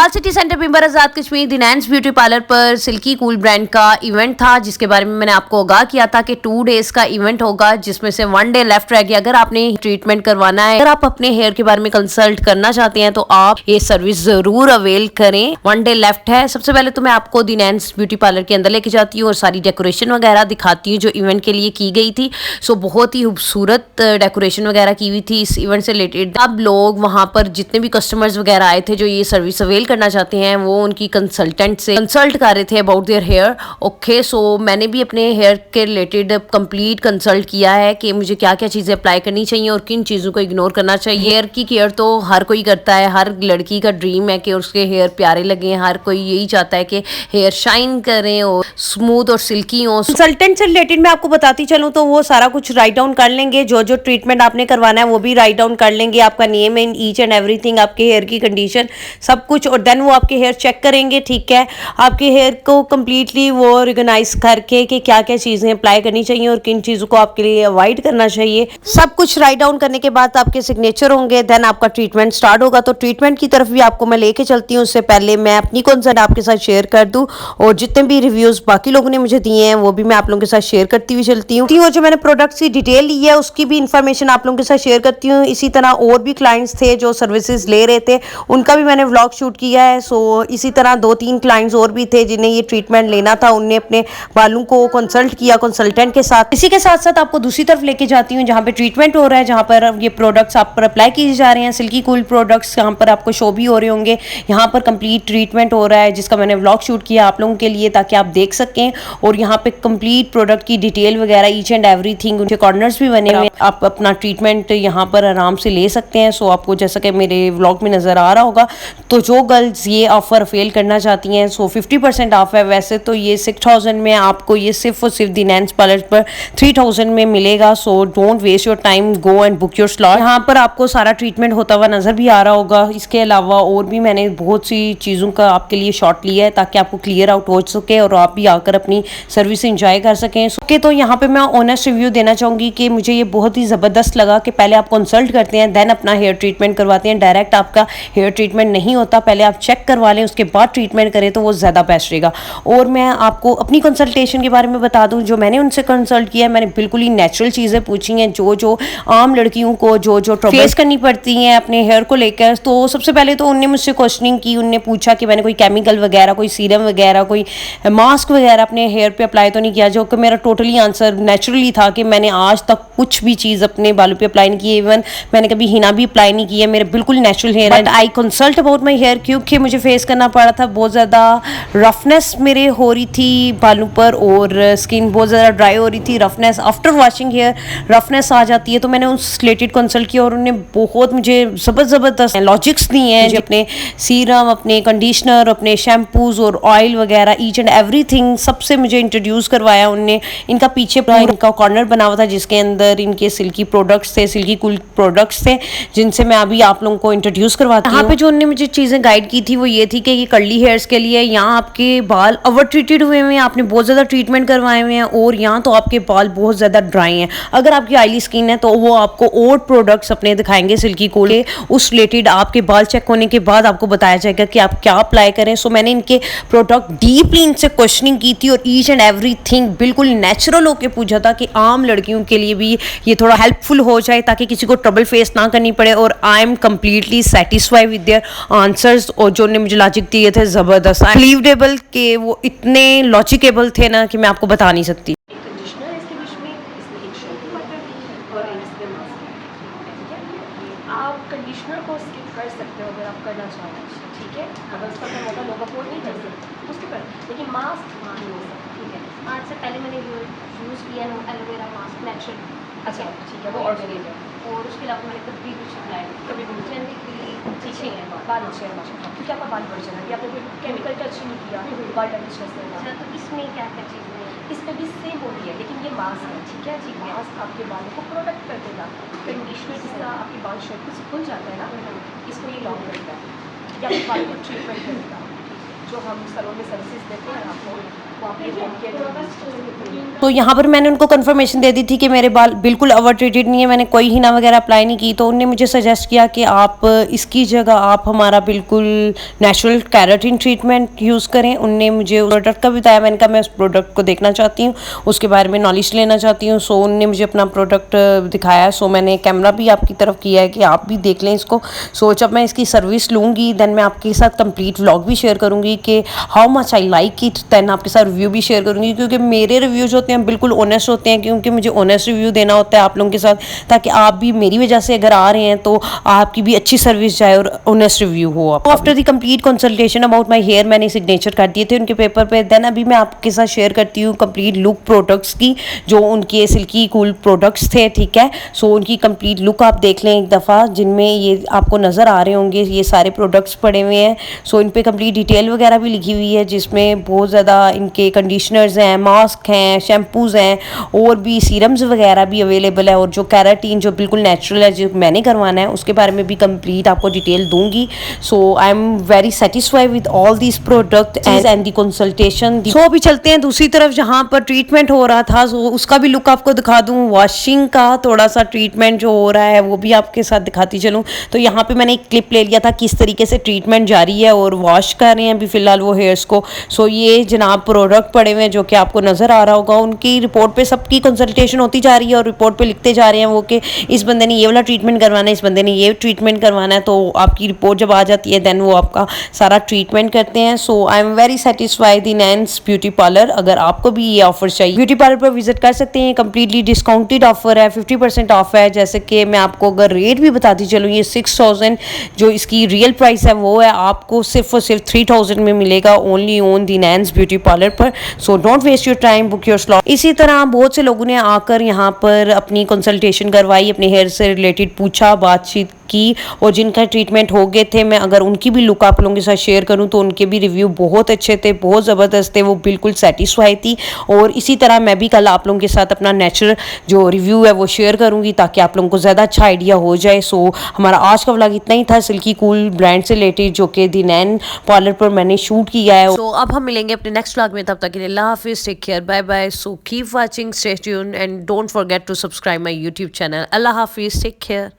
लाल city centre पिंबर आजाद Kashmir दिनैंस beauty parlour पर silkie cool brand का event था, जिसके बारे में मैंने आपको आगाह किया था कि 2 डेज का इवेंट होगा, जिसमें से 1 डे लेफ्ट रह गया। अगर आपने ट्रीटमेंट करवाना है, अगर आप अपने हेयर के बारे में कंसल्ट करना चाहते हैं तो आप ये सर्विस जरूर अवेल करें। 1 डे लेफ्ट है। सबसे पहले तो मैं आपको दिनैंस ब्यूटी पार्लर के अंदर लेके जाती हूँ और सारी डेकोरेशन वगैरह दिखाती हूँ जो इवेंट के लिए की गई थी। सो बहुत ही खूबसूरत डेकोरेशन वगैरह की हुई थी इस इवेंट से रिलेटेड। अब लोग वहां पर जितने भी कस्टमर्स वगैरह आए थे जो ये सर्विस अवेल करना चाहते हैं, वो उनकी कंसल्टेंट से कंसल्ट कर रहे थे अबाउट देयर हेयर। ओके, सो मैंने भी अपने हेयर के रिलेटेड कंप्लीट कंसल्ट किया है कि मुझे क्या क्या चीज़ें अप्लाई करनी चाहिए और किन चीज़ों को इग्नोर करना चाहिए। हेयर की केयर तो हर कोई करता है, हर लड़की का ड्रीम है कि उसके हेयर प्यारे लगे। हर कोई यही चाहता है कि हेयर शाइन करें और स्मूथ और सिल्की हो। कंसल्टेंट से रिलेटेड मैं आपको बताती चलूँ तो वो सारा कुछ राइट डाउन कर लेंगे, जो जो ट्रीटमेंट आपने करवाना है वो भी राइट डाउन कर लेंगे, आपका name and each and everything, आपके हेयर की कंडीशन सब कुछ, और देन वो आपके हेयर चेक करेंगे। ठीक है, आपके हेयर को कम्प्लीटली वो रिकॉग्नाइज करके कि क्या क्या चीज़ें अप्लाई करनी चाहिए और किन चीज़ों को आपके लिए अवॉइड करना चाहिए, सब कुछ राइट डाउन करने के बाद आपके सिग्नेचर होंगे। देन आपका ट्रीटमेंट स्टार्ट होगा। तो ट्रीटमेंट की तरफ भी आपको मैं लेके चलती हूँ। उससे पहले मैं अपनी कंसर्न आपके साथ शेयर कर दूँ और जितने भी रिव्यूज़ बाकी लोगों ने मुझे दिए हैं वो भी मैं आप लोगों के साथ शेयर करती हुई चलती हूँ। जो मैंने प्रोडक्ट्स की डिटेल ली है उसकी भी इन्फॉर्मेशन आप लोगों के साथ शेयर करती हूँ। इसी तरह और भी क्लाइंट्स थे जो सर्विसेज ले रहे थे, उनका भी मैंने व्लॉग शूट किया है। सो इसी तरह 2-3 क्लाइंट्स और भी थे जिन्हें ये ट्रीटमेंट लेना था, उनने अपने बालों को कंसल्ट किया कंसल्टेंट के साथ। इसी के साथ साथ आपको दूसरी तरफ लेके जाती हूँ जहाँ पे ट्रीटमेंट हो रहा है, जहाँ पर ये प्रोडक्ट्स आप पर अप्लाई किए जा रहे हैं, सिल्की कूल प्रोडक्ट्स यहाँ पर आपको शो भी हो रहे होंगे। यहाँ पर कंप्लीट ट्रीटमेंट हो रहा है जिसका मैंने व्लॉग शूट किया आप लोगों के लिए ताकि आप देख सकें, और यहाँ पे कंप्लीट प्रोडक्ट की डिटेल वगैरह ईच एंड एवरीथिंग, उनके कॉर्नर्स भी बने हुए, आप अपना ट्रीटमेंट यहाँ पर आराम से ले सकते हैं। सो आपको जैसा कि मेरे व्लॉग में नज़र आ रहा होगा, तो जो गर्ल्स ये ऑफर अवेल करना चाहती हैं, सो 50% ऑफ है। वैसे तो ये 6000 में आपको ये सिर्फ और सिर्फ दिनैंस पार्लर पर 3000 में मिलेगा। So don't waste your time, go and book your slot. यहाँ पर आपको सारा ट्रीटमेंट होता हुआ नजर भी आ रहा होगा। इसके अलावा और भी मैंने बहुत सी चीज़ों का आपके लिए शॉट लिया है ताकि आपको क्लियर आउट हो सके और आप भी आकर अपनी सर्विस इंजॉय कर सकें। ओके, तो यहाँ पे मैं ऑनेस्ट रिव्यू देना चाहूँगी कि मुझे ये बहुत ही ज़बरदस्त लगा कि पहले आप कंसल्ट करते हैं देन अपना हेयर ट्रीटमेंट करवाते हैं। डायरेक्ट आपका हेयर ट्रीटमेंट नहीं होता, पहले आप चेक करवा लें उसके बाद ट्रीटमेंट करें तो वो ज़्यादा बेस्ट रहेगा। और मैं आपको अपनी कंसल्टेशन के बारे में बता दूं, जो मैंने उनसे कंसल्ट किया है, मैंने बिल्कुल ही नेचुरल चीज़ें पूछी हैं जो जो आम लड़कियों को जो जो फेस करनी पड़ती हैं अपने हेयर को लेकर। तो सबसे पहले तो उनने मुझसे क्वेश्चनिंग की, उनने पूछा कि मैंने कोई केमिकल वगैरह, कोई सीरम वगैरह, कोई मास्क वगैरह अपने हेयर पे अप्लाई तो नहीं किया, जो कि मेरा टोटली आंसर नेचुरली था कि मैंने आज तक कुछ भी चीज़ अपने बालों पे अप्लाई नहीं की। इवन मैंने कभी हिना भी अप्लाई नहीं किया, मेरे बिल्कुल नेचुरल हेयर है। I consult about my hair क्योंकि मुझे फेस करना पड़ा था, बहुत ज़्यादा रफनेस मेरे हो रही थी बालों पर और स्किन बहुत ज़्यादा ड्राई हो रही थी। Roughness after washing hair roughness आ जाती है, तो मैंने उस रिलेटेड कंसल्ट किया और उन्होंने बहुत मुझे ज़बरदस्त लॉजिक्स दिए हैं जो अपने सीरम, अपने कंडीशनर, अपने शैम्पूज और ऑयल वगैरह ईच एंड एवरीथिंग सबसे मुझे इंट्रोड्यूस करवाया उनने। इनका पीछे इनका कॉर्नर बना हुआ था जिसके अंदर इनके सिल्की प्रोडक्ट्स थे, सिल्की कूल प्रोडक्ट्स थे, जिनसे मैं अभी आप लोगों को इंट्रोड्यूस करवाती हूँ। यहाँ पे जो उन्होंने मुझे चीज़ें गाइड की थी वो ये थी कि ये कर्ली हेयर्स के लिए यहाँ आपके बाल ओवर ट्रीटेड हुए हैं, आपने बहुत ज़्यादा ट्रीटमेंट करवाए हुए हैं, और यहाँ तो आपके बाल बहुत ज़्यादा ड्राई हैं। अगर आपकी ऑयली स्किन है तो वो आपको और प्रोडक्ट्स अपने दिखाएंगे सिल्की कूल के, उस रिलेटेड आपके बाल चेक होने के बाद आपको बताया जाएगा कि आप क्या अप्लाई करें। सो मैंने इनके प्रोडक्ट डीपली इनसे क्वेश्चनिंग की थी और ईच एंड एवरीथिंग बिल्कुल नेचुरल होकर पूछा था कि आम लड़कियों के लिए भी ये थोड़ा हेल्पफुल हो जाए ताकि किसी को ट्रबल फेस ना करनी पड़े। और I am completely satisfied with their answers, और जो उन्होंने मुझे लॉजिक दिए थे ज़बरदस्त, बिलीवेबल के वो इतने लॉजिकेबल थे ना कि मैं आपको बता नहीं सकती। कंडीशनर इसके बीच में, इसमें एक शैम्पू बटर और एक इसमें मास्क है, ठीक है। आप कंडीशनर को स्किप कर सकते हो अगर आप करना चाहो, ठीक है। अगर उसका कोई मोटा लोग अफोर्ड नहीं कर सकते उसके पर, लेकिन मास्क नहीं हो सकता, ठीक है। आज से पहले मैंने यूज़ किया है एलोवेरा मास्क नेचुरल, अच्छा ठीक है, वो ऑर्गेनिक है। और उसके अलावा मैंने कभी कुछ अप्लाई कभी पीछे हैं बाल अच्छे हैं माशाल्लाह, क्योंकि आपका बाल बढ़ जाना, आपने कोई केमिकल टच नहीं किया, बाल डैमेज नहीं होगा। अच्छा, तो इसमें क्या क्या चीज़ें हैं? इसमें भी सेम होती है लेकिन ये मास्क है, ठीक है। ठीक है, मास्क आपके बालों को प्रोटेक्ट कर देगा। कंडीशनर जिस तरह आपके बाल शर्ट से खुल जाता है ना, इसको ये लॉन्ग करता है या आपके बालों को ट्रीटमेंट करेगा, जो हम सलों में सर्विसेज देते हैं आपको, वो आप ये होम केयर तो यहाँ पर मैंने उनको कंफर्मेशन दे दी थी कि मेरे बाल बिल्कुल ओवर ट्रीटेड नहीं है, मैंने कोई हीना वगैरह अप्लाई नहीं की। तो उनने मुझे सजेस्ट किया कि आप इसकी जगह आप हमारा बिल्कुल नेचुरल केराटिन ट्रीटमेंट यूज़ करें। उनने मुझे प्रोडक्ट का भी बताया, मैंने कहा मैं उस प्रोडक्ट को देखना चाहती हूँ, उसके बारे में नॉलेज लेना चाहती हूँ। सो उनने मुझे अपना प्रोडक्ट दिखाया। सो मैंने कैमरा भी आपकी तरफ किया है कि आप भी देख लें इसको। सो जब मैं इसकी सर्विस लूँगी दैन मैं आपके साथ कंप्लीट व्लॉग भी शेयर करूँगी कि how much I like it. Then आपके साथ रिव्यू भी शेयर करूँगी, क्योंकि मेरे रिव्यूज़ होते हैं बिल्कुल ऑनेस्ट होते हैं, क्योंकि मुझे ऑनेस्ट रिव्यू देना होता है आप लोगों के साथ, ताकि आप भी मेरी वजह से अगर आ रहे हैं तो आपकी भी अच्छी सर्विस जाए और ऑनेस्ट रिव्यू हो। आप after the complete consultation about my hair मैंने सिग्नेचर कर दिए थे उनके पेपर पे। देन अभी मैं आपके साथ शेयर करती हूँ कंप्लीट लुक प्रोडक्ट्स की, जो उनके सिल्की कूल प्रोडक्ट्स थे, ठीक है। सो उनकी कंप्लीट लुक आप देख लें एक दफ़ा, जिनमें ये आपको नज़र आ रहे होंगे ये सारे प्रोडक्ट्स पड़े हुए हैं। सो इन पे कंप्लीट डिटेल वगैरह भी लिखी हुई है, जिसमें बहुत ज़्यादा इनके कंडीशनर्स हैं, मास्क हैं, शैम्पूज़ हैं, और भी सीरम्स वगैरह भी अवेलेबल है। और जो कैराटीन जो बिल्कुल नेचुरल है, जो मैंने करवाना है, उसके बारे में भी कंप्लीट आपको डिटेल दूंगी। So I am very satisfied with all this product and the consultation. सो अभी चलते हैं दूसरी तरफ जहाँ पर ट्रीटमेंट हो रहा था। सो उसका भी लुक आपको दिखा दूँ। वॉशिंग का थोड़ा सा ट्रीटमेंट जो हो रहा है वो भी आपके साथ दिखाती चलूँ। तो यहाँ पे मैंने एक क्लिप ले लिया था किस तरीके से ट्रीटमेंट जारी है और वॉश कर रहे हैं अभी फ़िलहाल वो हेयर्स को। सो ये जनाब प्रोडक्ट पड़े हुए हैं जो कि आपको नज़र आ रहा होगा। उनकी रिपोर्ट पे सबकी कंसल्टेशन होती जा रही है और रिपोर्ट पे लिखते जा रहे हैं वो कि इस बंदे ने ये वाला ट्रीटमेंट करवाना है, इस बंदे ने ये ट्रीटमेंट करवाना है। तो आपकी रिपोर्ट जब आ जाती है देन वो आपका सारा ट्रीटमेंट करते हैं। So I am very satisfied in Nain's beauty parlour. अगर आपको भी ये ऑफर चाहिए, ब्यूटी पार्लर पर विजिट कर सकते हैं। कंप्लीटली डिस्काउंटेड ऑफर है, 50% ऑफ है। जैसे कि मैं आपको अगर रेट भी बताती चलूँ, ये 6000 जो इसकी रियल प्राइस है वो है, आपको सिर्फ और सिर्फ 3000 में मिलेगा only on the Nain's beauty parlour पर। So don't waste your time, book your slot. इसी तरह बहुत से लोगों ने आकर यहाँ पर अपनी कंसल्टेशन करवाई, अपने हेयर से रिलेटेड पूछा, बातचीत की, और जिनका ट्रीटमेंट हो गए थे, मैं अगर उनकी भी लुक आप लोगों के साथ शेयर करूं तो उनके भी रिव्यू बहुत अच्छे थे, बहुत ज़बरदस्त थे, वो बिल्कुल सेटिस्फाई थी। और इसी तरह मैं भी कल आप लोगों के साथ अपना नेचुरल जो रिव्यू है वो शेयर करूंगी, ताकि आप लोगों को ज़्यादा अच्छा आइडिया हो जाए। सो हमारा आज का व्लॉग इतना ही था सिल्की कूल ब्रांड से रिलेटेड, जो कि दी नैन पार्लर पर मैंने शूट किया है। तो अब हम मिलेंगे अपने नेक्स्ट व्लॉग में, तब तक के लिए अल्लाह हाफिज़, take care, bye bye. So keep watching, stay tuned and don't forget to subscribe my YouTube channel. अल्लाह हाफिज़, टेक केयर।